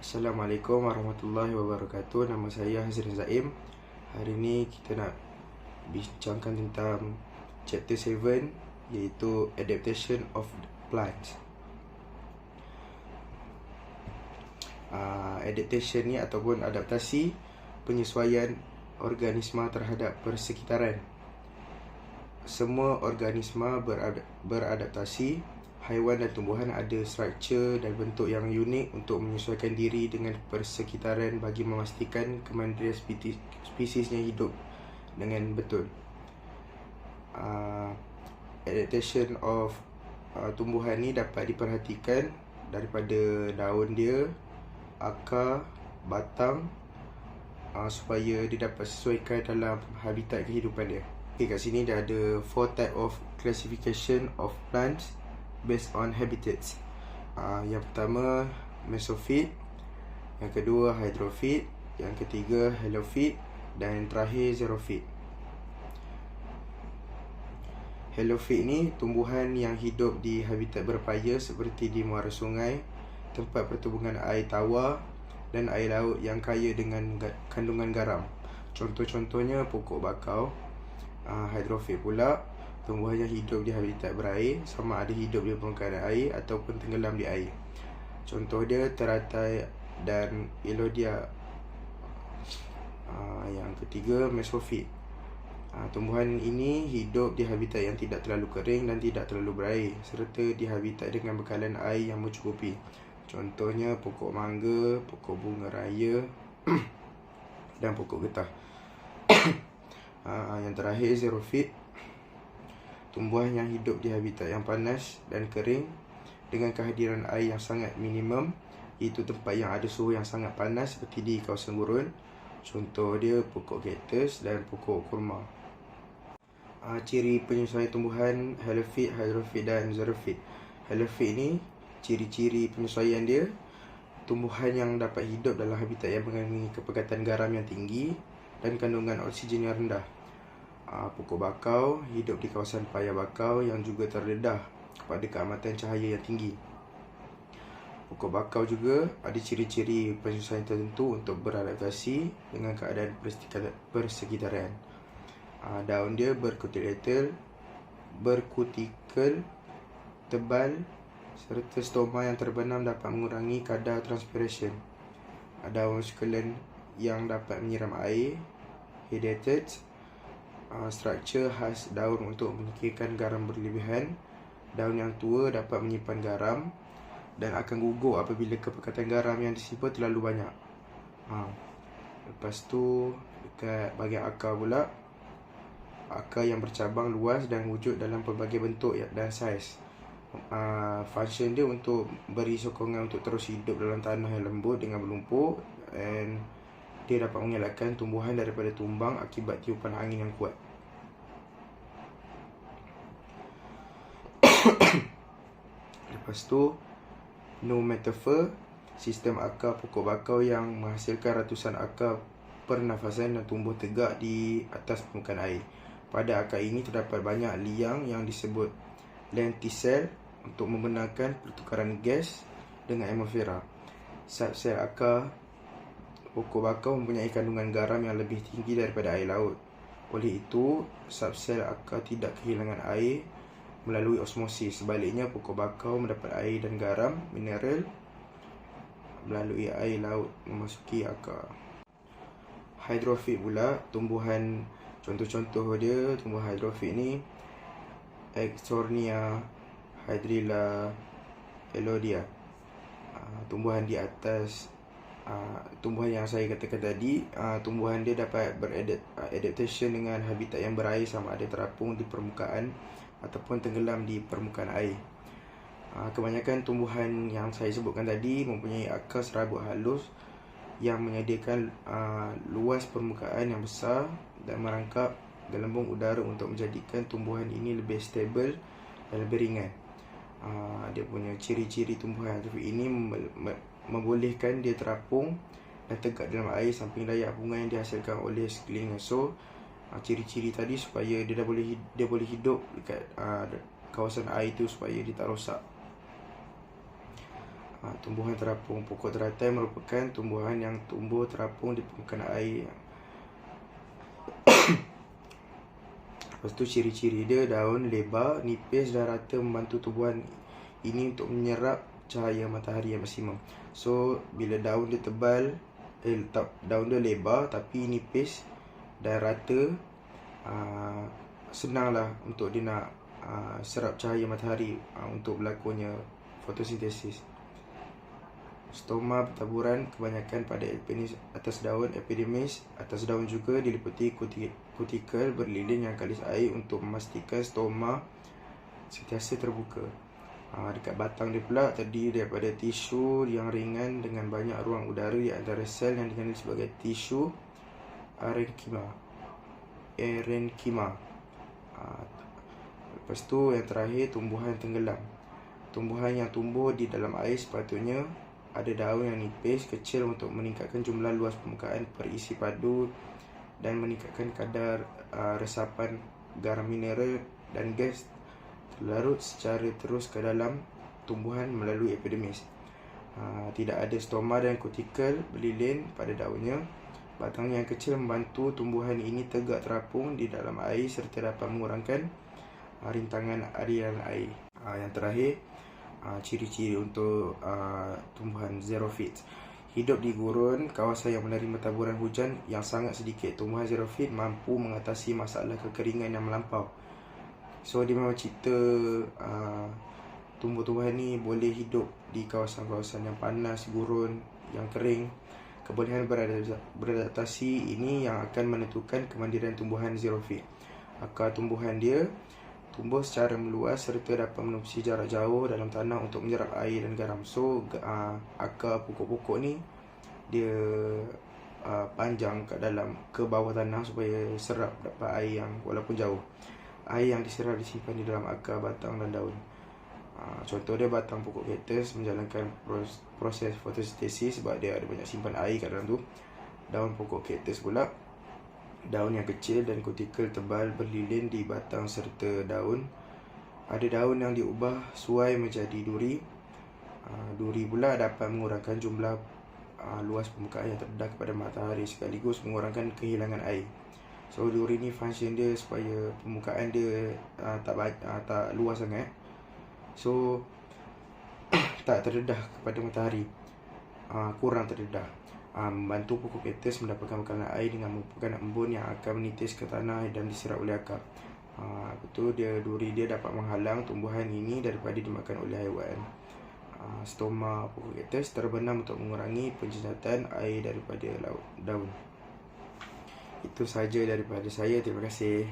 Assalamualaikum warahmatullahi wabarakatuh. Nama saya Hazrin Zaim. Hari ini kita nak bincangkan tentang chapter 7, iaitu Adaptation of Plants. Adaptation ni ataupun adaptasi penyesuaian organisma terhadap persekitaran. Semua organisma beradaptasi. Haiwan dan tumbuhan ada struktur dan bentuk yang unik untuk menyesuaikan diri dengan persekitaran bagi memastikan kemandirian spesiesnya hidup dengan betul. Adaptation of tumbuhan ni dapat diperhatikan daripada daun dia, akar, batang, supaya dia dapat sesuaikan dalam habitat kehidupan dia. Okay, kat sini dia ada 4 type of classification of plants based on habitats. Yang pertama mesophyte, yang kedua hydrophyte, yang ketiga helophyte, dan yang terakhir xerophyte. Helophyte ni tumbuhan yang hidup di habitat berpaya seperti di muara sungai, tempat pertumbuhan air tawar dan air laut yang kaya dengan kandungan garam. Contoh-contohnya pokok bakau. Hydrophyte pula tumbuhan yang hidup di habitat berair, sama ada hidup di permukaan air ataupun tenggelam di air. Contoh dia teratai dan elodia. Yang ketiga mesophyte. Tumbuhan ini hidup di habitat yang tidak terlalu kering dan tidak terlalu berair, serta di habitat dengan bekalan air yang mencukupi. Contohnya pokok mangga, pokok bunga raya dan pokok getah. Yang terakhir xerophyte. Tumbuhan yang hidup di habitat yang panas dan kering dengan kehadiran air yang sangat minimum, iaitu tempat yang ada suhu yang sangat panas seperti di kawasan gurun. Contoh dia pokok cactus dan pokok kurma. Ciri penyesuaian tumbuhan helophyte, hydrophyte dan xerophyte. Helophyte ni ciri-ciri penyesuaian dia, tumbuhan yang dapat hidup dalam habitat yang mengandungi kepekatan garam yang tinggi dan kandungan oksigen yang rendah. Pokok bakau hidup di kawasan paya bakau yang juga terdedah kepada keamatan cahaya yang tinggi. Pokok bakau juga ada ciri-ciri penyesuaian tertentu untuk beradaptasi dengan keadaan persekitaran. Daun dia berkutikel tebal serta stoma yang terbenam dapat mengurangi kadar transpiration. Daun succulent yang dapat menyiram air, hydrated. Struktur khas daun untuk menyingkirkan garam berlebihan. Daun yang tua dapat menyimpan garam dan akan gugur apabila kepekatan garam yang disimpan terlalu banyak. Lepas tu dekat bahagian akar pula, akar yang bercabang luas dan wujud dalam pelbagai bentuk dan saiz. Function dia untuk beri sokongan untuk terus hidup dalam tanah yang lembut dengan berlumpur, dan dia dapat mengelakkan tumbuhan daripada tumbang akibat tiupan angin yang kuat. Lepas tu pneumatophore, sistem akar pokok bakau yang menghasilkan ratusan akar pernafasan yang tumbuh tegak di atas permukaan air. Pada akar ini terdapat banyak liang yang disebut lenticel untuk membenarkan pertukaran gas dengan atmosfera. Subsel akar pokok bakau mempunyai kandungan garam yang lebih tinggi daripada air laut. Oleh itu, subsel akar tidak kehilangan air melalui osmosis. Sebaliknya, pokok bakau mendapat air dan garam mineral melalui air laut memasuki akar. Hydrophyte pula, tumbuhan contoh-contoh dia, tumbuhan hydrophyte ni Exornia, Hydrilla, Elodia. Tumbuhan di atas tumbuhan yang saya katakan tadi, tumbuhan dia dapat beradaptation dengan habitat yang berair, sama ada terapung di permukaan ataupun tenggelam di permukaan air. Kebanyakan tumbuhan yang saya sebutkan tadi mempunyai akar serabut halus yang menyediakan luas permukaan yang besar dan merangkap gelembung udara untuk menjadikan tumbuhan ini lebih stabil dan lebih ringan. Dia punya ciri-ciri tumbuhan ini membolehkan dia terapung dan tegak dalam air samping layak bunga yang dihasilkan oleh sekelilingnya. So, ciri-ciri tadi supaya dia boleh hidup dekat kawasan air itu supaya dia tak rosak. Tumbuhan terapung. Pokok teratai merupakan tumbuhan yang tumbuh terapung di permukaan air. Lepas tu ciri-ciri dia, daun lebar, nipis dan rata membantu tumbuhan ini untuk menyerap cahaya matahari yang maksimum. So bila daun dia tebal, daun dia lebar tapi nipis dan rata, senanglah untuk dia nak serap cahaya matahari untuk berlakunya fotosintesis. Stoma bertaburan kebanyakan pada atas daun. Epidermis atas daun juga diliputi kutikel berlilin yang kalis air untuk memastikan stoma sentiasa terbuka. Dekat batang dia pula terdiri daripada tisu yang ringan dengan banyak ruang udara di antara sel yang dikenali sebagai tisu erenkima. Lepas tu yang terakhir, tumbuhan tenggelam. Tumbuhan yang tumbuh di dalam air sepatutnya ada daun yang nipis, kecil untuk meningkatkan jumlah luas permukaan perisi padu dan meningkatkan kadar resapan garam mineral dan gas terlarut secara terus ke dalam tumbuhan melalui epidermis. Tidak ada stoma dan kutikel berlilin pada daunnya. Batangnya yang kecil membantu tumbuhan ini tegak terapung di dalam air serta dapat mengurangkan rintangan aliran air. Yang terakhir, ciri-ciri untuk tumbuhan xerophyte. Hidup di gurun, kawasan yang menerima taburan hujan yang sangat sedikit. Tumbuhan xerophyte mampu mengatasi masalah kekeringan yang melampau. So dia memang cipta tumbuh-tumbuhan ni boleh hidup di kawasan-kawasan yang panas, gurun, yang kering. Kebolehan beradaptasi ini yang akan menentukan kemandirian tumbuhan xerophyte. Akar tumbuhan dia tumbuh secara meluas serta dapat menembus jarak jauh dalam tanah untuk menyerap air dan garam. So akar pokok-pokok ni dia panjang ke bawah tanah supaya serap dapat air yang walaupun jauh. Air yang diserap disimpan di dalam akar, batang dan daun. Contoh dia, batang pokok kaktus menjalankan proses fotosintesis sebab dia ada banyak simpan air kat dalam tu. Daun pokok kaktus pula, daun yang kecil dan kutikel tebal berlilin di batang serta daun. Ada daun yang diubah suai menjadi duri. Duri pula dapat mengurangkan jumlah luas permukaan yang terdedah kepada matahari sekaligus mengurangkan kehilangan air. So duri ni function dia supaya permukaan dia tak luas sangat. So tak terdedah kepada matahari, kurang terdedah. Membantu pokok kaktus mendapatkan bekalan air dengan merupakan embun yang akan menitis ke tanah dan diserap oleh akar. Betul, duri dia dapat menghalang tumbuhan ini daripada dimakan oleh haiwan. Stoma pokok kaktus terbenam untuk mengurangi penjejatan air daripada daun. Itu sahaja daripada saya. Terima kasih.